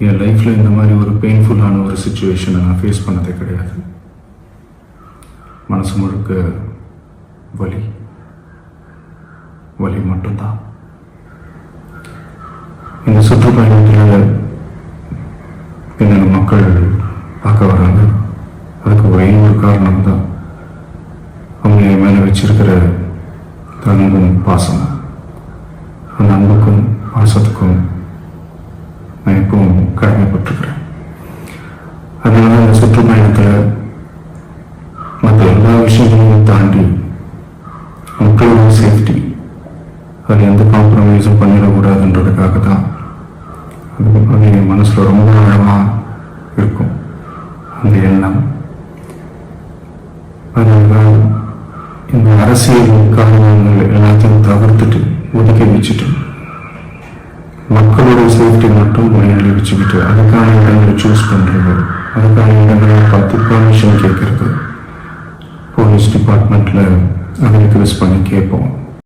என் லைஃப்பில் இந்த மாதிரி ஒரு பெயின்ஃபுல்லான ஒரு சுச்சுவேஷனை நான் ஃபேஸ் பண்ணதே கிடையாது. மனசு முழுக்க வலி வலி மட்டும்தான். இந்த சுற்றுப்பயணத்தில் என்னென்ன மக்கள் பார்க்க வராங்க, அதுக்கு ஒரே ஒரு காரணம் தான் அவங்க என் மேலே வச்சிருக்கிற அன்பும் பாசம். அந்த அன்புக்கும் பாசத்துக்கும் நான் எப்பவும் கடமைப்பட்டிருக்கிறேன். அதனால இந்த சுற்றுப்பயணத்தில் மற்ற எல்லா விஷயங்களையும் தாண்டி மக்களோட சேஃப்டி, அது எந்த காம்ப்ரமைஸும் பண்ணிடக்கூடாதுன்றதுக்காக தான் அது என் மனசில் ரொம்ப ஆழமாக இருக்கும் அந்த எண்ணம். அதனால இந்த அரசியல் காரணங்கள் எல்லாத்தையும் தவிர்த்துட்டு ஒதுக்கி வச்சுட்டு மக்களோட சேஃப்டி மட்டும் மைண்டில் வச்சுக்கிட்டு அதுக்கான இடங்களை சூஸ் பண்ணுறது, அதுக்கான இடங்களை பார்த்து பர்மிஷன் கேட்கறது, போலீஸ் டிபார்ட்மெண்ட்டில் அதை ரிக்வெஸ்ட் பண்ணி கேட்போம்.